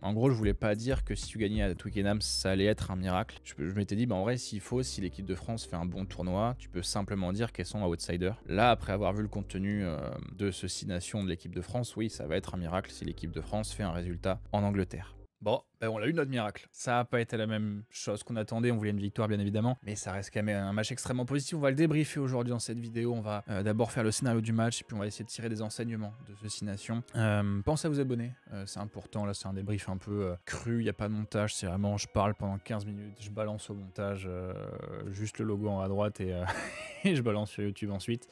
En gros, je voulais pas dire que si tu gagnais à Twickenham, ça allait être un miracle. Je m'étais dit, bah en vrai, s'il faut, si l'équipe de France fait un bon tournoi, tu peux simplement dire qu'elles sont outsiders. Là, après avoir vu le contenu de ce 6 nations de l'équipe de France, oui, ça va être un miracle si l'équipe de France fait un résultat en Angleterre. Bon, ben on a eu notre miracle. Ça n'a pas été la même chose qu'on attendait, on voulait une victoire bien évidemment, mais ça reste quand même un match extrêmement positif. On va le débriefer aujourd'hui dans cette vidéo, on va d'abord faire le scénario du match, et puis on va essayer de tirer des enseignements de ce 6 nations. Pensez à vous abonner, c'est important, là c'est un débrief un peu cru, il n'y a pas de montage, c'est vraiment je parle pendant 15 minutes, je balance au montage juste le logo en haut à droite et, et je balance sur YouTube ensuite.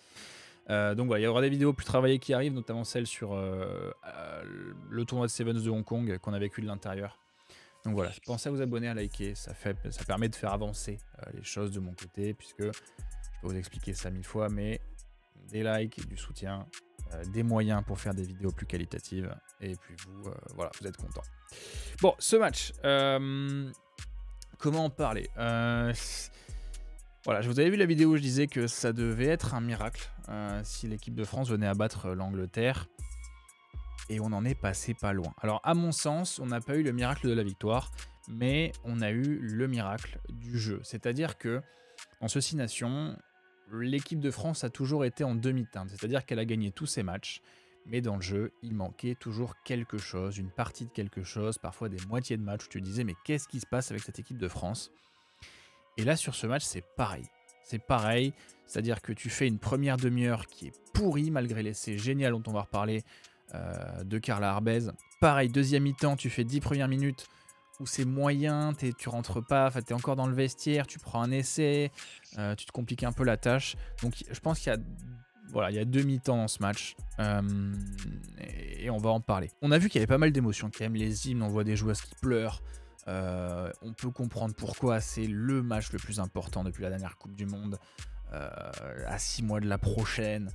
Donc voilà, il y aura des vidéos plus travaillées qui arrivent, notamment celle sur le tournoi de Sevens de Hong Kong qu'on a vécu de l'intérieur. Donc voilà, pensez à vous abonner, à liker, ça permet de faire avancer les choses de mon côté, puisque je peux vous expliquer ça 1000 fois, mais des likes, du soutien, des moyens pour faire des vidéos plus qualitatives, et puis vous, voilà, vous êtes contents. Bon, ce match, comment en parler voilà, je vous avais vu la vidéo où je disais que ça devait être un miracle si l'équipe de France venait à battre l'Angleterre. Et on en est passé pas loin. Alors à mon sens, on n'a pas eu le miracle de la victoire, mais on a eu le miracle du jeu. C'est-à-dire que en ce 6 nations, l'équipe de France a toujours été en demi-teinte. C'est-à-dire qu'elle a gagné tous ses matchs, mais dans le jeu, il manquait toujours quelque chose, une partie de quelque chose, parfois des moitiés de match où tu te disais mais qu'est-ce qui se passe avec cette équipe de France? Et là, sur ce match, c'est pareil. C'est pareil, c'est-à-dire que tu fais une première demi-heure qui est pourrie, malgré l'essai génial dont on va reparler de Carla Arbez. Pareil, deuxième mi-temps, tu fais 10 premières minutes où c'est moyen, tu rentres pas, tu es encore dans le vestiaire, tu prends un essai, tu te compliques un peu la tâche. Donc je pense qu'il y a... Voilà, il y a 2 mi-temps dans ce match et on va en parler. On a vu qu'il y avait pas mal d'émotions quand même, les hymnes, on voit des joueuses qui pleurent. On peut comprendre pourquoi c'est le match le plus important depuis la dernière Coupe du Monde. À 6 mois de la prochaine,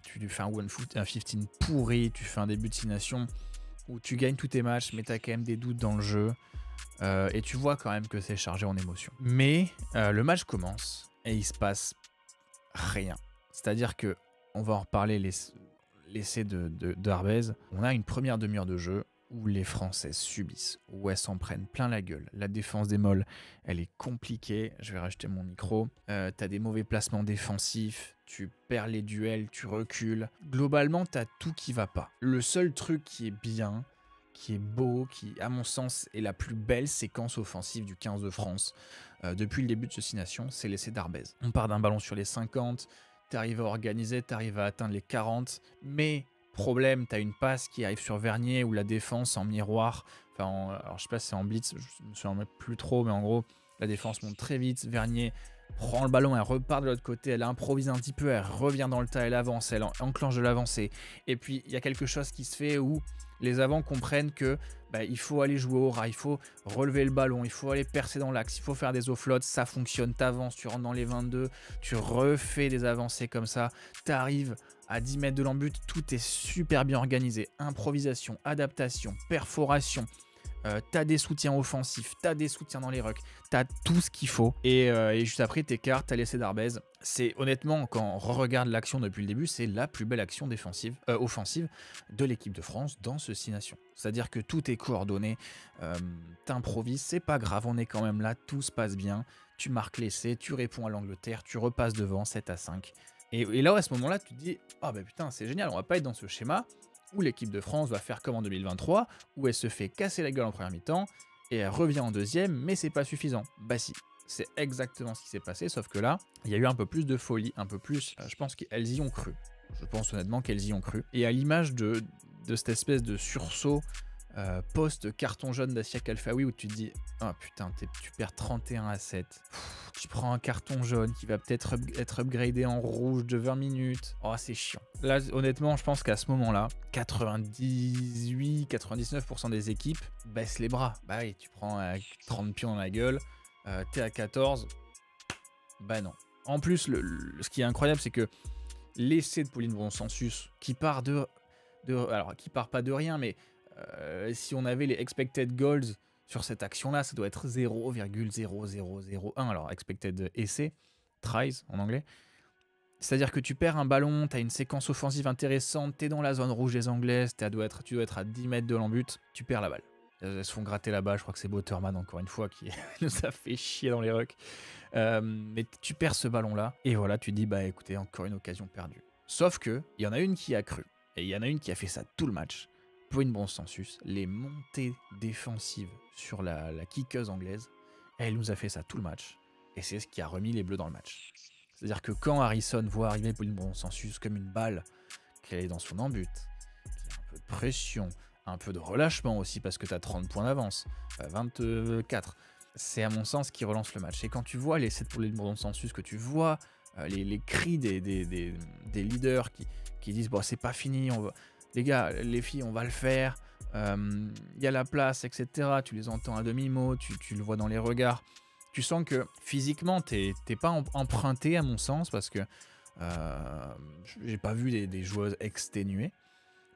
tu lui fais un 1-15 pourri, tu fais un début de 6 nations où tu gagnes tous tes matchs, mais tu as quand même des doutes dans le jeu. Et tu vois quand même que c'est chargé en émotions. Mais le match commence et il se passe rien. C'est-à-dire que, on va en reparler, l'essai d'Arbez. On a une première demi-heure de jeu où les Françaises subissent, où elles s'en prennent plein la gueule. La défense des molles, elle est compliquée. Je vais rajouter mon micro. T'as des mauvais placements défensifs, tu perds les duels, tu recules. Globalement, t'as tout qui va pas. Le seul truc qui est bien, qui est beau, qui, à mon sens, est la plus belle séquence offensive du 15 de France depuis le début de ce 6 nations, c'est l'essai d'Arbez. On part d'un ballon sur les 50, t'arrives à organiser, t'arrives à atteindre les 40, mais problème, t'as une passe qui arrive sur Vernier ou la défense en miroir, enfin, alors je sais pas si c'est en blitz, je me souviens plus trop, mais en gros, la défense monte très vite, Vernier prend le ballon, elle repart de l'autre côté, elle improvise un petit peu, elle revient dans le tas, elle avance, elle enclenche de l'avancée, et puis il y a quelque chose qui se fait où les avants comprennent que il faut aller jouer au ras, il faut relever le ballon, il faut aller percer dans l'axe, il faut faire des offloads, ça fonctionne, t'avances, tu rentres dans les 22, tu refais des avancées comme ça, t'arrives à 10 mètres de l'embut, tout est super bien organisé, improvisation, adaptation, perforation, t'as des soutiens offensifs, t'as des soutiens dans les rucks, t'as tout ce qu'il faut. Et juste après, t'écartes, t'as l'essai d'Arbez. C'est honnêtement, quand on regarde l'action depuis le début, c'est la plus belle action offensive de l'équipe de France dans ce 6 nations. C'est-à-dire que tout est coordonné, t'improvises, c'est pas grave, on est quand même là, tout se passe bien. Tu marques l'essai, tu réponds à l'Angleterre, tu repasses devant 7-5. Et là, à ce moment-là, tu te dis « Ah putain, c'est génial, on va pas être dans ce schéma » où l'équipe de France va faire comme en 2023, où elle se fait casser la gueule en première mi-temps, et elle revient en deuxième, mais c'est pas suffisant. Bah si, c'est exactement ce qui s'est passé, sauf que là, il y a eu un peu plus de folie, un peu plus, je pense qu'elles y ont cru. Je pense honnêtement qu'elles y ont cru. Et à l'image de cette espèce de sursaut post-carton jaune d'Assia Kalfaoui où tu te dis « Oh putain, tu perds 31-7. Tu prends un carton jaune qui va peut-être être upgradé en rouge de 20 minutes. Oh, c'est chiant. » Là, honnêtement, je pense qu'à ce moment-là, 98-99% des équipes baissent les bras. Bah oui, tu prends 30 pions dans la gueule, t'es à 14. Bah non. En plus, ce qui est incroyable, c'est que l'essai de Pauline Bonsensus, qui part alors, qui part pas de rien, mais si on avait les expected goals sur cette action-là, ça doit être 0,0001. Alors, expected essai, tries en anglais. C'est-à-dire que tu perds un ballon, tu as une séquence offensive intéressante, tu es dans la zone rouge des Anglaises, tu dois être à 10 mètres de l'embut, tu perds la balle. Elles se font gratter là-bas. Je crois que c'est Botterman, encore une fois, qui nous a fait chier dans les rucks. Mais tu perds ce ballon-là. Et voilà, tu te dis, bah écoutez, encore une occasion perdue. Sauf que, il y en a une qui a cru. Et il y en a une qui a fait ça tout le match. Pour une bon sensus, les montées défensives sur la kickeuse anglaise, elle nous a fait ça tout le match. Et c'est ce qui a remis les Bleus dans le match. C'est-à-dire que quand Harrison voit arriver pour une bon sensus comme une balle, qu'elle est dans son embut, qu'il y a un peu de pression, un peu de relâchement aussi parce que tu as 30 points d'avance, 24, c'est à mon sens qui relance le match. Et quand tu vois les 7 pour les bon sensus, que tu vois les cris des leaders qui disent bon, c'est pas fini, on va... les gars, les filles, on va le faire, y a la place, etc. Tu les entends à demi-mot, tu le vois dans les regards. Tu sens que physiquement, t'es pas emprunté à mon sens parce que j'ai pas vu des joueuses exténuées.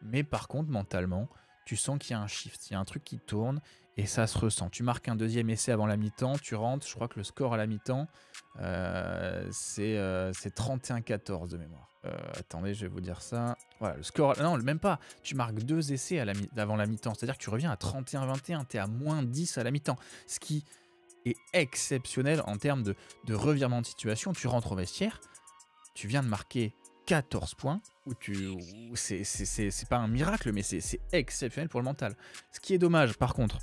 Mais par contre, mentalement, tu sens qu'il y a un shift, il y a un truc qui tourne et ça se ressent. Tu marques un deuxième essai avant la mi-temps, tu rentres, je crois que le score à la mi-temps, c'est 31-14 de mémoire. Attendez, je vais vous dire ça. Voilà, le score, non, même pas. Tu marques 2 essais avant la mi-temps, c'est-à-dire que tu reviens à 31-21, tu es à moins 10 à la mi-temps, ce qui est exceptionnel en termes de revirement de situation. Tu rentres au vestiaire, tu viens de marquer 14 points, c'est pas un miracle, mais c'est exceptionnel pour le mental. Ce qui est dommage, par contre,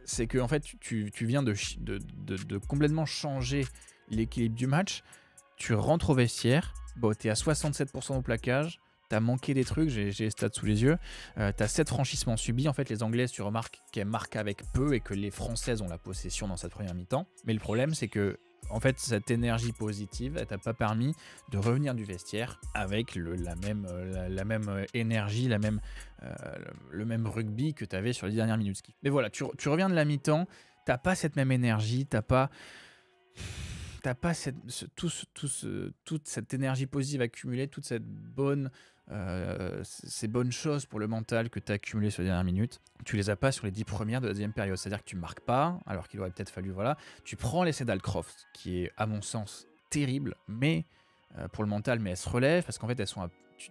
c'est que en fait, tu viens de complètement changer l'équilibre du match. Tu rentres au vestiaire, t'es à 67% au plaquage, t'as manqué des trucs, j'ai les stats sous les yeux, t'as 7 franchissements subis. En fait, les Anglaises, tu remarques qu'elles marquent avec peu et que les Françaises ont la possession dans cette première mi-temps. Mais le problème, c'est que en fait, cette énergie positive, elle t'a pas permis de revenir du vestiaire avec la même énergie, le même rugby que tu avais sur les dernières minutes. Mais voilà, tu reviens de la mi-temps, t'as pas cette même énergie, t'as pas toute cette énergie positive accumulée, toute cette ces bonnes choses pour le mental que tu as accumulées sur les dernières minutes, tu les as pas sur les 10 premières de la deuxième période. C'est-à-dire que tu marques pas, alors qu'il aurait peut-être fallu, voilà. Tu prends l'essai d'Alcroft, qui est à mon sens terrible, mais pour le mental, mais elle se relève, parce qu'en fait,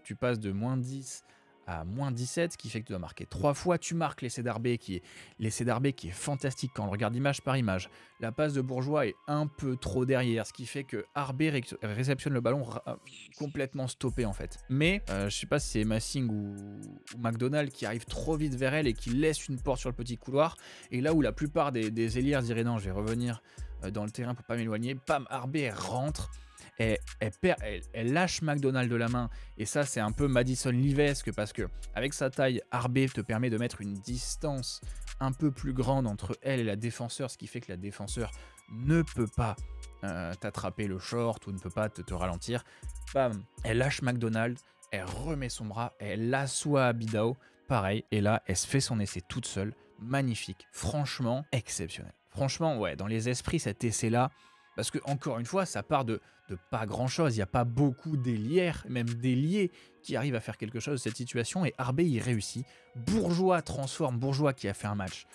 tu passes de moins 10 à moins 17, ce qui fait que tu dois marquer 3 fois. Tu marques l'essai d'Arbé qui est fantastique quand on le regarde image par image. La passe de Bourgeois est un peu trop derrière, ce qui fait que Arbé réceptionne le ballon complètement stoppé en fait. Mais je sais pas si c'est Massing ou McDonald qui arrive trop vite vers elle et qui laisse une porte sur le petit couloir. Et là où la plupart des ailières diraient non, je vais revenir dans le terrain pour pas m'éloigner, pam, Arbé elle rentre. Elle lâche McDonald de la main, et ça c'est un peu Madison Livesque parce que avec sa taille, Arbé te permet de mettre une distance un peu plus grande entre elle et la défenseur, ce qui fait que la défenseur ne peut pas t'attraper le short ou ne peut pas te ralentir. Bam, elle lâche McDonald, elle remet son bras, elle assoit Abidao, pareil, et là elle se fait son essai toute seule, magnifique, franchement exceptionnel. Franchement, ouais, dans les esprits cet essai là. Parce que, encore une fois, ça part de pas grand-chose. Il n'y a pas beaucoup d'ailières, même d'ailiers, qui arrivent à faire quelque chose de cette situation. Et Arbé y réussit. Bourgeois transforme. Bourgeois qui a fait un match.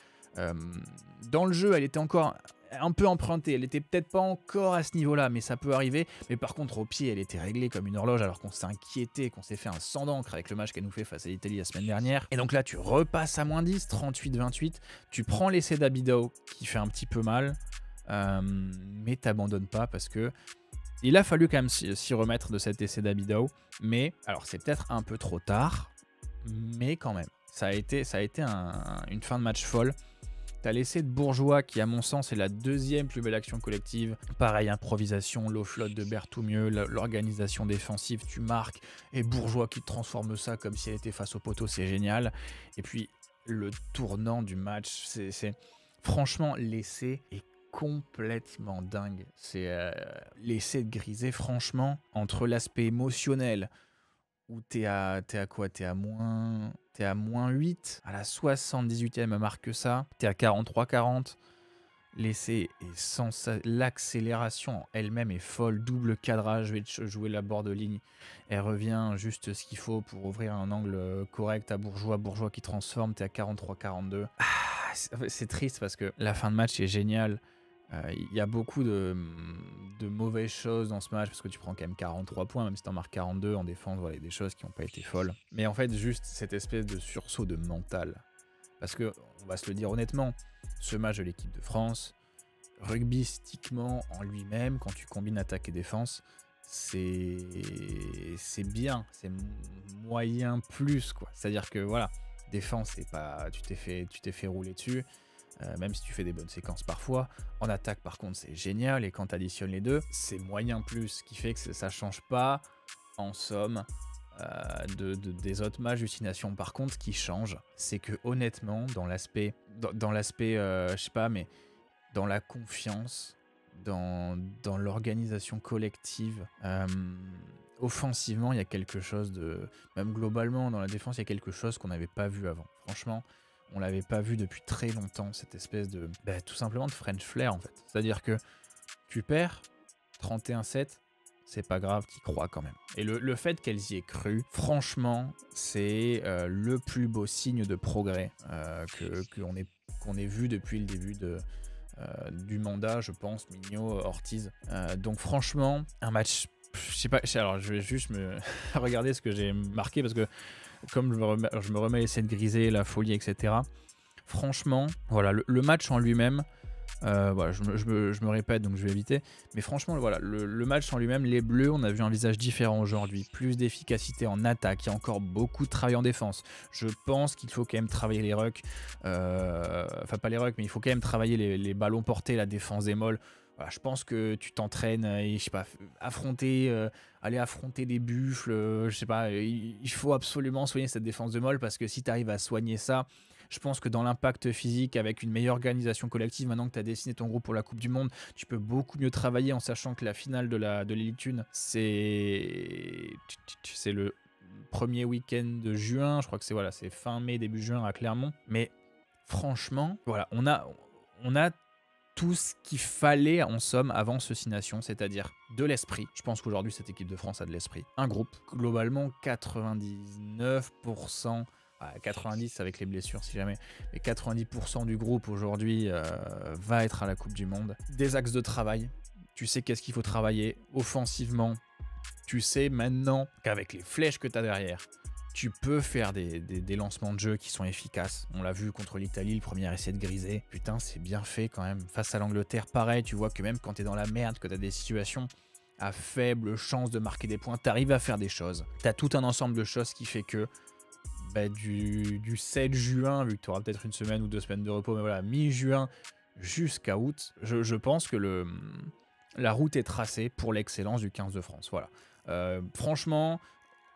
Dans le jeu, elle était encore un peu empruntée. Elle n'était peut-être pas encore à ce niveau-là, mais ça peut arriver. Mais par contre, au pied, elle était réglée comme une horloge, alors qu'on s'est inquiété, qu'on s'est fait un sang d'encre avec le match qu'elle nous fait face à l'Italie la semaine dernière. Et donc là, tu repasses à moins 10, 38-28. Tu prends l'essai d'Abidao, qui fait un petit peu mal. Mais t'abandonnes pas parce que il a fallu quand même s'y remettre de cet essai d'Abidao, mais alors c'est peut-être un peu trop tard, mais quand même ça a été une fin de match folle. T'as l'essai de Bourgeois qui à mon sens est la deuxième plus belle action collective. Pareil, improvisation, low flotte de Berthoumieux, l'organisation défensive, tu marques, et Bourgeois qui transforme ça comme si elle était face au poteau, c'est génial. Et puis le tournant du match, c'est franchement l'essai est complètement dingue. C'est l'essai de Grisé, franchement, entre l'aspect émotionnel, où t'es à quoi? T'es à moins 8, à la 78e, marque ça, t'es à 43-40. L'essai est sans l'accélération en elle-même est folle, double cadrage, je vais jouer la bord de ligne, elle revient juste ce qu'il faut pour ouvrir un angle correct à Bourgeois qui transforme, t'es à 43-42. C'est triste parce que la fin de match est géniale. Il y a beaucoup de mauvaises choses dans ce match parce que tu prends quand même 43 points, même si tu en marques 42 en défense, voilà, des choses qui n'ont pas été folles. Mais en fait, juste cette espèce de sursaut de mental. Parce que, on va se le dire honnêtement, ce match de l'équipe de France, rugbystiquement en lui-même, quand tu combines attaque et défense, c'est bien, c'est moyen plus, quoi. C'est-à-dire que voilà, défense, c'est pas, tu t'es fait rouler dessus, même si tu fais des bonnes séquences parfois. En attaque, par contre, c'est génial, et quand tu additionnes les deux, c'est moyen plus, ce qui fait que ça change pas, en somme, des autres matchs d'utilisation. Par contre, ce qui change, c'est que honnêtement, dans l'aspect, je sais pas, mais dans la confiance, dans l'organisation collective, offensivement, il y a quelque chose de... Même globalement, dans la défense, il y a quelque chose qu'on n'avait pas vu avant. Franchement, on l'avait pas vu depuis très longtemps, cette espèce de... tout simplement de French flair, en fait. C'est-à-dire que tu perds 31-7, c'est pas grave, t'y crois quand même. Et le fait qu'elles y aient cru, franchement, c'est le plus beau signe de progrès qu'on ait vu depuis le début du mandat, je pense, Mignot, Ortiz. Donc franchement, un match, je sais pas, alors je vais juste me regarder ce que j'ai marqué, parce que comme je me remets à essayer de griser la folie, etc. Franchement, voilà, le match en lui-même, voilà, je me répète, donc je vais éviter. Mais franchement, voilà, le match en lui-même, les Bleus, on a vu un visage différent aujourd'hui. Plus d'efficacité en attaque. Il y a encore beaucoup de travail en défense. Je pense qu'il faut quand même travailler les rucks. Enfin, pas les rucks, mais il faut quand même travailler les ballons portés, la défense des molles. Voilà, je pense que tu t'entraînes et, je sais pas, aller affronter des buffles. Je sais pas, il faut absolument soigner cette défense de molle, parce que si tu arrives à soigner ça, je pense que dans l'impact physique, avec une meilleure organisation collective, maintenant que tu as dessiné ton groupe pour la Coupe du Monde, tu peux beaucoup mieux travailler, en sachant que la finale de l'Elite 1, c'est le premier week-end de juin. Je crois que c'est fin mai, début juin à Clermont. Mais franchement, voilà, on a tout ce qu'il fallait en somme avant ce 6 Nations, c'est-à-dire de l'esprit. Je pense qu'aujourd'hui, cette équipe de France a de l'esprit. Un groupe, globalement 99%, 90 avec les blessures si jamais, mais 90% du groupe aujourd'hui va être à la Coupe du Monde. Des axes de travail, tu sais qu'est-ce qu'il faut travailler offensivement, tu sais maintenant qu'avec les flèches que tu as derrière, tu peux faire des lancements de jeu qui sont efficaces. On l'a vu contre l'Italie, le premier essai de griser. Putain, c'est bien fait quand même. Face à l'Angleterre, pareil, tu vois que même quand t'es dans la merde, que t'as des situations à faible chance de marquer des points, t'arrives à faire des choses. T'as tout un ensemble de choses qui fait que du 7 juin, vu que tu auras peut-être une semaine ou 2 semaines de repos, mais voilà, mi-juin jusqu'à août, je pense que la route est tracée pour l'excellence du 15 de France. Voilà. Franchement,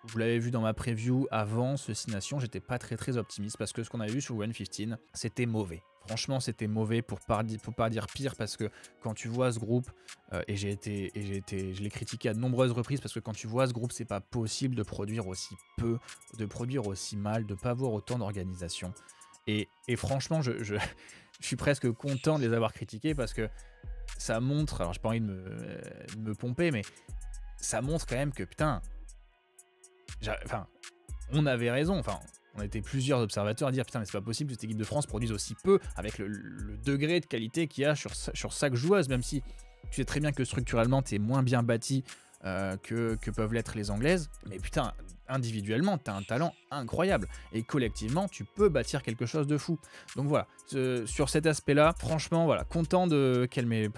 vous l'avez vu dans ma preview, avant ce 6 Nations, j'étais pas très optimiste, parce que ce qu'on avait vu sur One 15, c'était mauvais. Franchement, c'était mauvais, pour pas dire pire, parce que quand tu vois ce groupe, et je l'ai critiqué à de nombreuses reprises, parce que quand tu vois ce groupe, c'est pas possible de produire aussi peu, de produire aussi mal, de pas avoir autant d'organisation. Et franchement, je suis presque content de les avoir critiqués, parce que ça montre, alors j'ai pas envie de me pomper, mais ça montre quand même que putain, on avait raison, on était plusieurs observateurs à dire putain, mais c'est pas possible que cette équipe de France produise aussi peu, avec le degré de qualité qu'il y a sur chaque joueuse, même si tu sais très bien que structurellement t'es moins bien bâti que peuvent l'être les Anglaises, mais putain, individuellement t'as un talent incroyable, et collectivement tu peux bâtir quelque chose de fou. Donc voilà, sur cet aspect là, franchement voilà, content qu'elle m'ait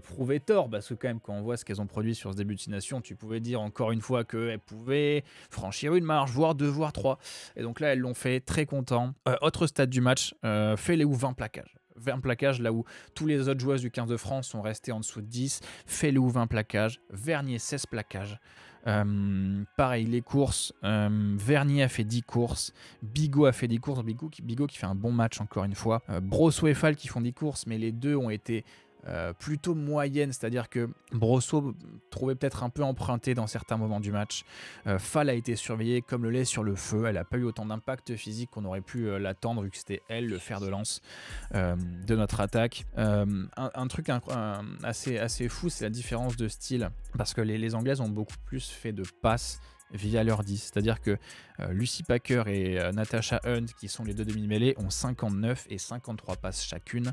prouvé tort, parce que quand même quand on voit ce qu'elles ont produit sur ce début de 6 Nations, tu pouvais dire encore une fois qu'elles pouvaient franchir une marche, voire 2, voire 3, et donc là elles l'ont fait, très content. Autre stade du match, fais-les ou 20 plaquages. 20 plaquages, là où tous les autres joueuses du 15 de France sont restés en dessous de 10. Fais-le ou 20 plaquages. Vernier, 16 plaquages. Pareil, les courses. Vernier a fait 10 courses. Bigot a fait 10 courses. Bigot qui fait un bon match encore une fois. Brosso et Fall qui font 10 courses, mais les deux ont été plutôt moyennes, c'est-à-dire que Brosso trouvait peut-être un peu emprunté dans certains moments du match. Fall a été surveillée comme le lait sur le feu, elle n'a pas eu autant d'impact physique qu'on aurait pu l'attendre, vu que c'était elle le fer de lance de notre attaque. Un truc assez fou, c'est la différence de style, parce que les Anglaises ont beaucoup plus fait de passes via leur 10, c'est-à-dire que Lucy Packer et Natasha Hunt, qui sont les deux demi-mêlées, ont 59 et 53 passes chacune,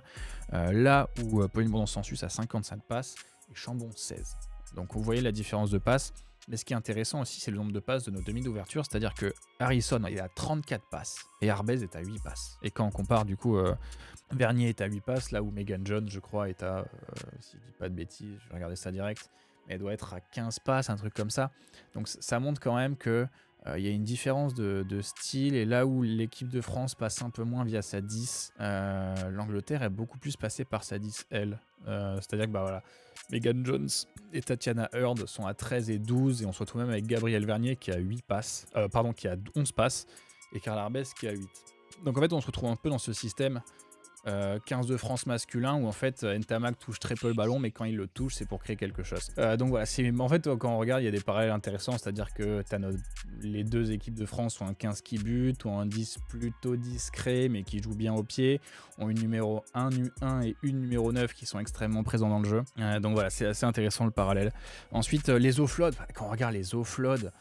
là où Pauline Bourdon-Sansus a 55 passes et Chambon 16. Donc vous voyez la différence de passes. Mais ce qui est intéressant aussi, c'est le nombre de passes de nos demi d'ouverture, c'est-à-dire que Harrison il est à 34 passes et Arbez est à 8 passes. Et quand on compare du coup, Vernier est à 8 passes, là où Megan Jones, je crois, est à, si je dis pas de bêtises, je vais regarder ça direct, mais elle doit être à 15 passes, un truc comme ça. Donc ça montre quand même que il y a une différence de style, et là où l'équipe de France passe un peu moins via sa 10, l'Angleterre est beaucoup plus passée par sa 10 elle. C'est-à-dire que bah voilà, Megan Jones et Tatiana Heard sont à 13 et 12, et on se retrouve même avec Gabriel Vernier qui a 8 passes, qui a 11 passes, et Karl Arbez qui a 8. Donc en fait on se retrouve un peu dans ce système 15 de France masculin où en fait Ntamak touche très peu le ballon, mais quand il le touche c'est pour créer quelque chose. Donc voilà, en fait quand on regarde il y a des parallèles intéressants, c'est-à-dire que les deux équipes de France ont un 15 qui bute, ou un 10 plutôt discret mais qui joue bien au pied, ont une numéro 1 nu1 et une numéro 9 qui sont extrêmement présents dans le jeu. Donc voilà, c'est assez intéressant le parallèle. Ensuite les offloads, quand on regarde les offloads,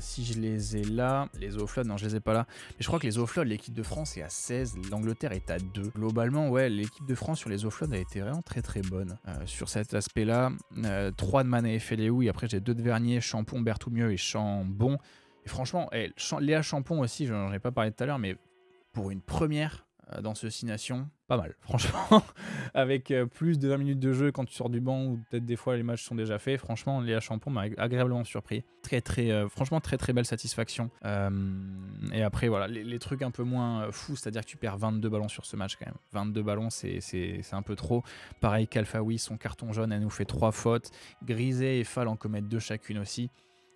si je les ai là, les offloads, non je les ai pas là, mais je crois que les offloads, l'équipe de France est à 16, l'Angleterre est à 2. Globalement ouais, l'équipe de France sur les offloads a été vraiment très très bonne sur cet aspect là. 3 de Mané et Féléou, et après j'ai 2 de Vernier, Champon, Berthoumieux et Chambon. Et franchement, Léa Champon aussi, j'en ai pas parlé tout à l'heure, mais pour une première dans ce 6 nations, pas mal, franchement. Avec plus de 20 minutes de jeu quand tu sors du banc, ou peut-être des fois les matchs sont déjà faits, franchement, Léa Champon m'a agréablement surpris. Franchement, très très belle satisfaction. Et après, voilà, les trucs un peu moins fous, c'est-à-dire que tu perds 22 ballons sur ce match quand même. 22 ballons, c'est un peu trop. Pareil, Kalfaoui, son carton jaune, elle nous fait 3 fautes. Griset et Fall en commettent 2 chacune aussi.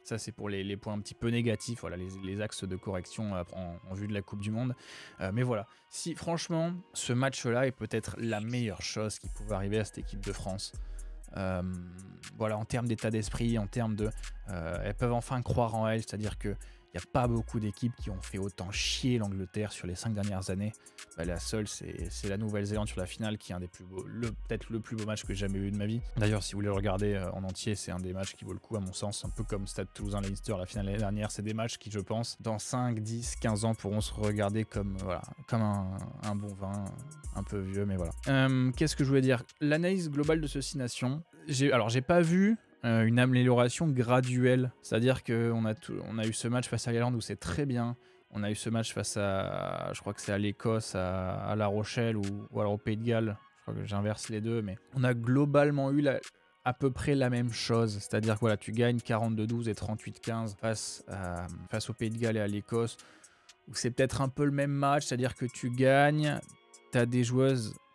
Ça, c'est pour les points un petit peu négatifs, voilà, les axes de correction en vue de la Coupe du Monde. Mais voilà, si franchement, ce match-là est peut-être la meilleure chose qui pouvait arriver à cette équipe de France. Voilà, en termes d'état d'esprit, en termes de... elles peuvent enfin croire en elles, c'est-à-dire que il n'y a pas beaucoup d'équipes qui ont fait autant chier l'Angleterre sur les 5 dernières années. La seule, c'est la Nouvelle-Zélande sur la finale, qui est un des plus beaux, peut-être le plus beau match que j'ai jamais eu de ma vie. D'ailleurs, si vous voulez le regarder en entier, c'est un des matchs qui vaut le coup à mon sens, un peu comme Stade Toulousain-Leinster, la finale l'année dernière. C'est des matchs qui, je pense, dans 5, 10, 15 ans, pourront se regarder comme, voilà, comme un bon vin, un peu vieux, mais voilà. Qu'est-ce que je voulais dire? L'analyse globale de ce 6 nations, alors j'ai pas vu une amélioration graduelle, c'est-à-dire qu'on a eu ce match face à l'Irlande où c'est très bien, on a eu ce match face à, je crois que c'est à l'Écosse, à La Rochelle, ou alors au Pays de Galles, je crois que j'inverse les deux, mais on a globalement eu à peu près la même chose, c'est-à-dire que voilà, tu gagnes 42-12 et 38-15 face au Pays de Galles et à l'Écosse, où c'est peut-être un peu le même match, c'est-à-dire que tu gagnes, tu as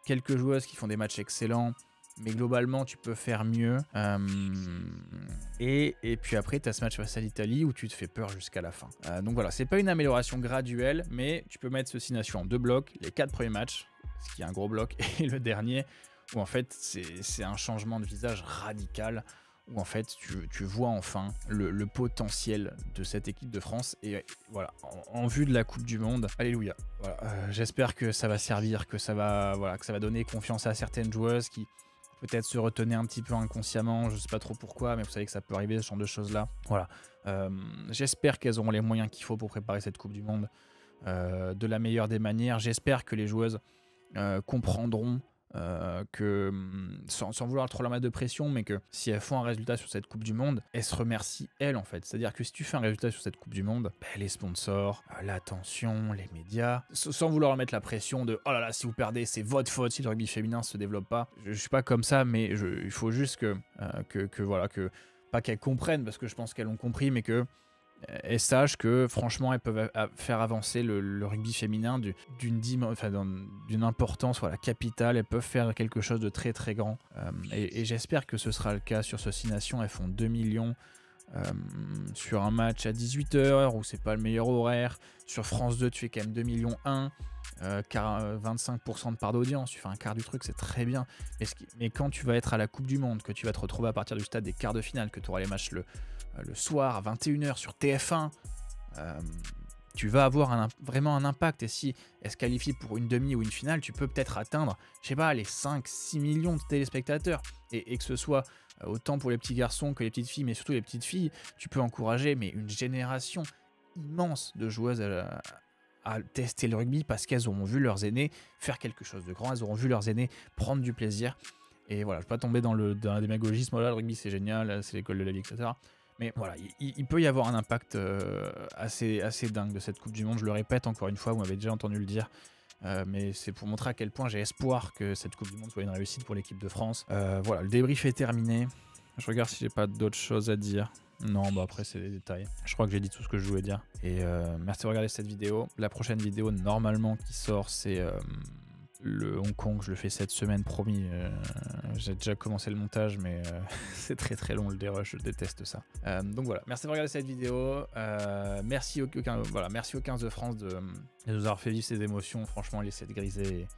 quelques joueuses qui font des matchs excellents, mais globalement tu peux faire mieux. Et puis après tu as ce match face à l'Italie où tu te fais peur jusqu'à la fin. Donc voilà, c'est pas une amélioration graduelle, mais tu peux mettre ceci nation en 2 blocs, les 4 premiers matchs, ce qui est un gros bloc, et le dernier où en fait c'est un changement de visage radical, où en fait tu vois enfin le potentiel de cette équipe de France. Et voilà, en vue de la Coupe du Monde, alléluia. Voilà, j'espère que ça va servir, que ça va donner confiance à certaines joueuses qui peut-être se retenaient un petit peu inconsciemment, je sais pas trop pourquoi, mais vous savez que ça peut arriver, ce genre de choses là. Voilà, j'espère qu'elles auront les moyens qu'il faut pour préparer cette Coupe du Monde de la meilleure des manières. J'espère que les joueuses comprendront que, sans vouloir trop leur mettre de pression, mais que si elles font un résultat sur cette Coupe du Monde, elles se remercient elles en fait. C'est-à-dire que si tu fais un résultat sur cette Coupe du Monde, les sponsors, l'attention, les médias, sans vouloir leur mettre la pression de oh là là, si vous perdez c'est votre faute si le rugby féminin se développe pas. Je suis pas comme ça, mais il faut juste que voilà, que pas qu'elles comprennent, parce que je pense qu'elles l'ont compris, mais que elles sachent que franchement elles peuvent faire avancer le rugby féminin d'une importance, voilà, capitale. Elles peuvent faire quelque chose de très très grand, et j'espère que ce sera le cas sur ce 6 nations. Elles font 2 millions sur un match à 18h où c'est pas le meilleur horaire. Sur France 2 tu fais quand même 2 millions 1, car 25% de part d'audience, tu fais un quart du truc, c'est très bien. Mais quand tu vas être à la Coupe du Monde, que tu vas te retrouver à partir du stade des quarts de finale, que tu auras les matchs le soir à 21h sur TF1, tu vas avoir vraiment un impact. Et si elle se qualifie pour une demi ou une finale, tu peux peut-être atteindre, je sais pas, les 5-6 millions de téléspectateurs. Et que ce soit autant pour les petits garçons que les petites filles, mais surtout les petites filles, tu peux encourager une génération immense de joueuses à tester le rugby, parce qu'elles auront vu leurs aînés faire quelque chose de grand, elles auront vu leurs aînés prendre du plaisir. Et voilà, je ne vais pas tomber dans un démagogisme, voilà, le rugby c'est génial, c'est l'école de la vie, etc. Mais voilà, il peut y avoir un impact assez dingue de cette Coupe du Monde. Je le répète encore une fois, vous m'avez déjà entendu le dire. Mais c'est pour montrer à quel point j'ai espoir que cette Coupe du Monde soit une réussite pour l'équipe de France. Voilà, le débrief est terminé. Je regarde si j'ai pas d'autres choses à dire. Non, bah après c'est des détails. Je crois que j'ai dit tout ce que je voulais dire. Et merci de regarder cette vidéo. La prochaine vidéo normalement qui sort, c'est le Hong Kong. Je le fais cette semaine, promis. J'ai déjà commencé le montage, mais c'est très long le dérush, je déteste ça. Donc voilà, merci de regarder cette vidéo. Merci au 15 de France de nous avoir fait vivre ces émotions. Franchement, l'essai de griser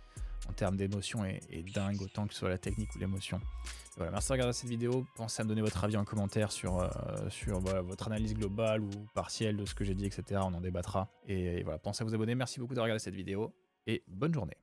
en termes d'émotion est dingue, autant que ce soit la technique ou l'émotion. Voilà, merci de regarder cette vidéo. Pensez à me donner votre avis en commentaire sur voilà, votre analyse globale ou partielle de ce que j'ai dit, etc. On en débattra. Et voilà, pensez à vous abonner. Merci beaucoup de regarder cette vidéo et bonne journée.